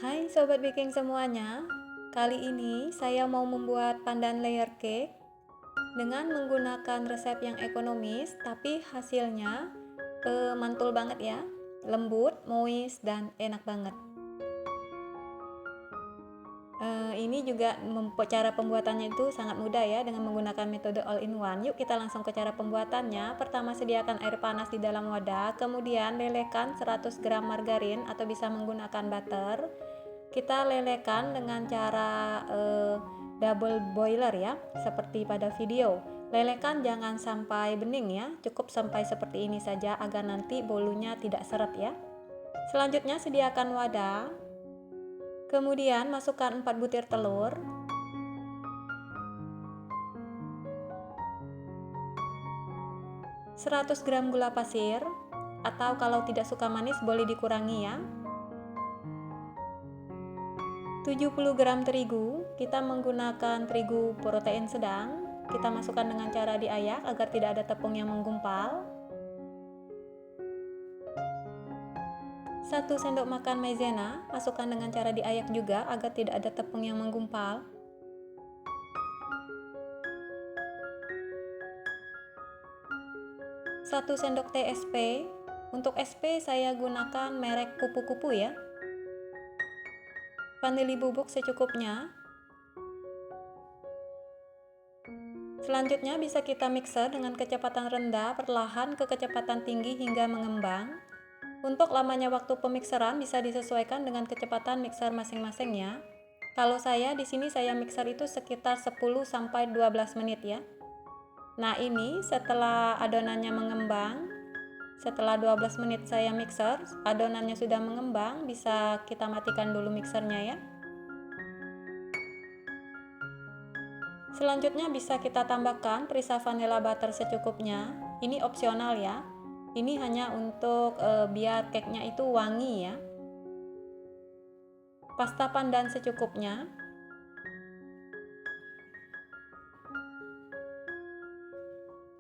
Hai sobat baking semuanya, kali ini saya mau membuat pandan layer cake dengan menggunakan resep yang ekonomis tapi hasilnya mantul banget ya, lembut, moist, dan enak banget. Ini juga cara pembuatannya itu sangat mudah ya dengan menggunakan metode all in one. Yuk kita langsung ke cara pembuatannya. Pertama sediakan air panas di dalam wadah, kemudian lelehkan 100 gram margarin atau bisa menggunakan butter. Kita lelehkan dengan cara double boiler ya, seperti pada video. Lelehkan jangan sampai bening ya, cukup sampai seperti ini saja agar nanti bolunya tidak seret ya. Selanjutnya sediakan wadah. Kemudian masukkan 4 butir telur. Seratus gram gula pasir, atau kalau tidak suka manis boleh dikurangi ya. 70 gram terigu, kita menggunakan terigu protein sedang. Kita masukkan dengan cara diayak agar tidak ada tepung yang menggumpal. 1 sendok makan maizena, masukkan dengan cara diayak juga agar tidak ada tepung yang menggumpal. 1 sendok teh SP. Untuk SP saya gunakan merek kupu-kupu ya. Vanili bubuk secukupnya. Selanjutnya bisa kita mixer dengan kecepatan rendah perlahan ke kecepatan tinggi hingga mengembang. Untuk lamanya waktu pemikseran bisa disesuaikan dengan kecepatan mixer masing-masing ya. Kalau saya di sini saya mixer itu sekitar 10 sampai 12 menit ya. Nah, ini setelah adonannya mengembang, setelah 12 menit saya mixer, adonannya sudah mengembang, bisa kita matikan dulu mixernya ya. Selanjutnya bisa kita tambahkan perisa vanilla butter secukupnya. Ini opsional ya. Ini hanya untuk biar cake-nya itu wangi ya. Pasta pandan secukupnya.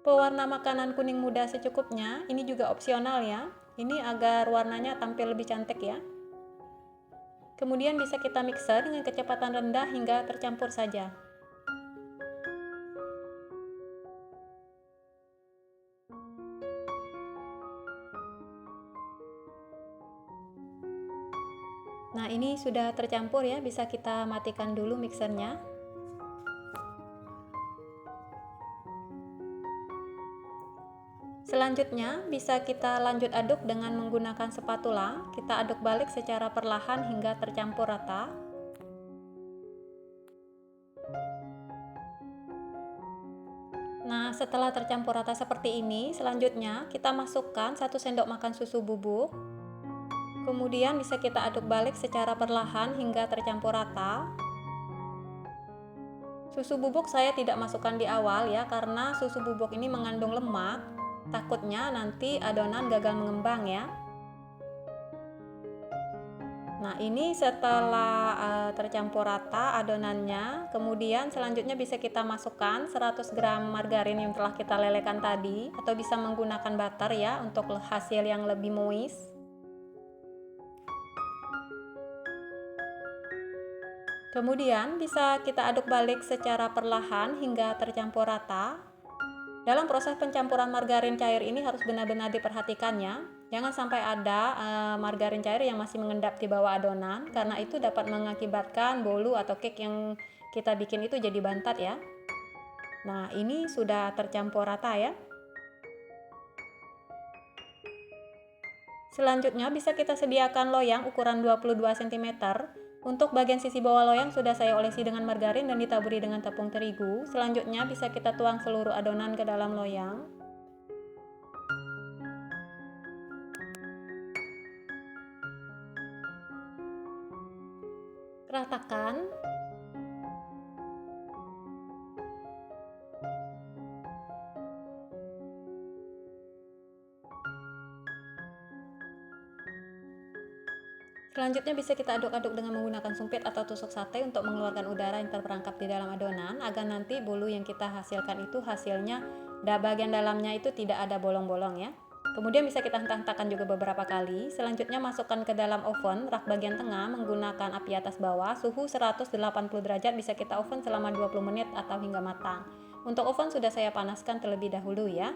Pewarna makanan kuning muda secukupnya. Ini juga opsional ya. Ini agar warnanya tampil lebih cantik ya. Kemudian bisa kita mixer dengan kecepatan rendah hingga tercampur saja. Nah, ini sudah tercampur ya, bisa kita matikan dulu mixernya. Selanjutnya, bisa kita lanjut aduk dengan menggunakan spatula. Kita aduk balik secara perlahan hingga tercampur rata. Nah, setelah tercampur rata seperti ini, selanjutnya kita masukkan 1 sendok makan susu bubuk. Kemudian bisa kita aduk balik secara perlahan hingga tercampur rata. Susu bubuk saya tidak masukkan di awal ya, karena susu bubuk ini mengandung lemak. Takutnya nanti adonan gagal mengembang ya. Nah, ini setelah tercampur rata adonannya, kemudian selanjutnya bisa kita masukkan 100 gram margarin yang telah kita lelehkan tadi, atau bisa menggunakan butter ya untuk hasil yang lebih moist. Kemudian bisa kita aduk balik secara perlahan hingga tercampur rata. Dalam proses pencampuran margarin cair ini harus benar-benar diperhatikan ya. Jangan sampai ada margarin cair yang masih mengendap di bawah adonan, karena itu dapat mengakibatkan bolu atau cake yang kita bikin itu jadi bantat ya. Nah, ini sudah tercampur rata ya. Selanjutnya bisa kita sediakan loyang ukuran 22 cm. Untuk bagian sisi bawah loyang sudah saya olesi dengan margarin dan ditaburi dengan tepung terigu. Selanjutnya bisa kita tuang seluruh adonan ke dalam loyang. Ratakan. Selanjutnya bisa kita aduk-aduk dengan menggunakan sumpit atau tusuk sate untuk mengeluarkan udara yang terperangkap di dalam adonan, agar nanti bolu yang kita hasilkan itu hasilnya bagian dalamnya itu tidak ada bolong-bolong ya. Kemudian bisa kita hentak-hentakan juga beberapa kali. Selanjutnya masukkan ke dalam oven rak bagian tengah menggunakan api atas bawah, suhu 180 derajat, bisa kita oven selama 20 menit atau hingga matang. Untuk oven sudah saya panaskan terlebih dahulu ya.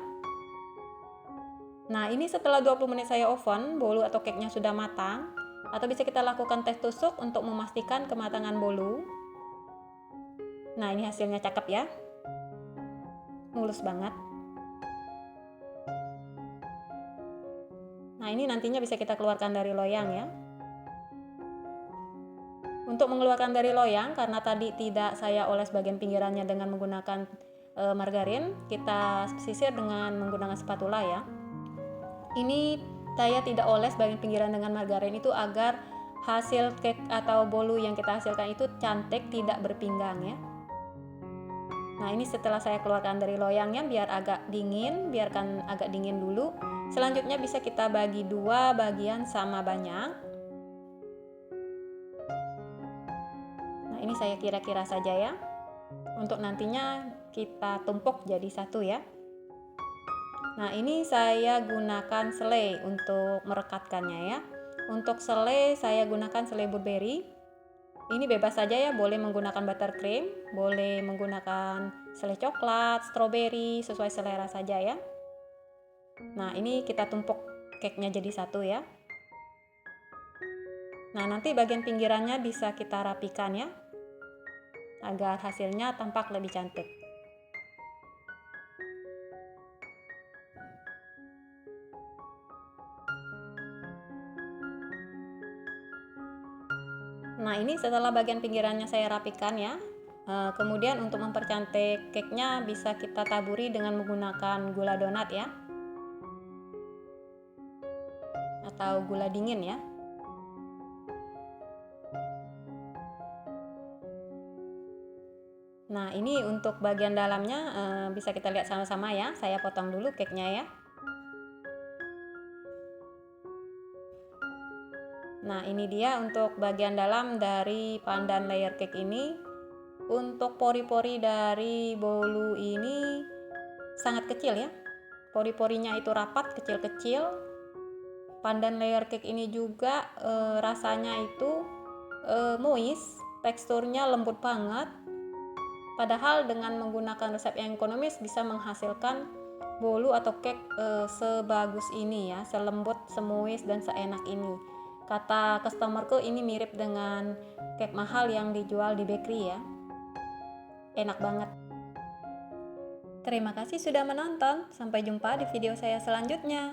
Nah, ini setelah 20 menit saya oven, bolu atau cake-nya sudah matang. Atau bisa kita lakukan tes tusuk untuk memastikan kematangan bolu. Nah, ini hasilnya cakep ya. Mulus banget. Nah, ini nantinya bisa kita keluarkan dari loyang ya. Untuk mengeluarkan dari loyang, karena tadi tidak saya oles bagian pinggirannya dengan menggunakan margarin, kita sisir dengan menggunakan spatula ya. Ini saya tidak oles bagian pinggiran dengan margarin itu agar hasil cake atau bolu yang kita hasilkan itu cantik, tidak berpinggang ya. Nah, ini setelah saya keluarkan dari loyangnya, biar agak dingin, biarkan agak dingin dulu. Selanjutnya bisa kita bagi dua bagian sama banyak. Nah, ini saya kira-kira saja ya. Untuk nantinya kita tumpuk jadi satu ya. Nah, ini saya gunakan selai untuk merekatkannya ya. Untuk selai saya gunakan selai blueberry. Ini bebas saja ya, boleh menggunakan buttercream, boleh menggunakan selai coklat, stroberi, sesuai selera saja ya. Nah, ini kita tumpuk cake-nya jadi satu ya. Nah, nanti bagian pinggirannya bisa kita rapikan ya, agar hasilnya tampak lebih cantik. Nah, ini setelah bagian pinggirannya saya rapikan ya. Kemudian untuk mempercantik cake-nya bisa kita taburi dengan menggunakan gula donat ya, atau gula dingin ya. Nah, ini untuk bagian dalamnya bisa kita lihat sama-sama ya. Saya potong dulu cake-nya ya. Nah, ini dia untuk bagian dalam dari pandan layer cake ini. Untuk pori-pori dari bolu ini sangat kecil ya. Pori-porinya itu rapat, kecil-kecil. Pandan layer cake ini juga rasanya itu moist, teksturnya lembut banget. Padahal dengan menggunakan resep yang ekonomis bisa menghasilkan bolu atau cake sebagus ini ya, selembut, semoist dan seenak ini. Kata customerku ini mirip dengan cake mahal yang dijual di bakery ya. Enak banget. Terima kasih sudah menonton. Sampai jumpa di video saya selanjutnya.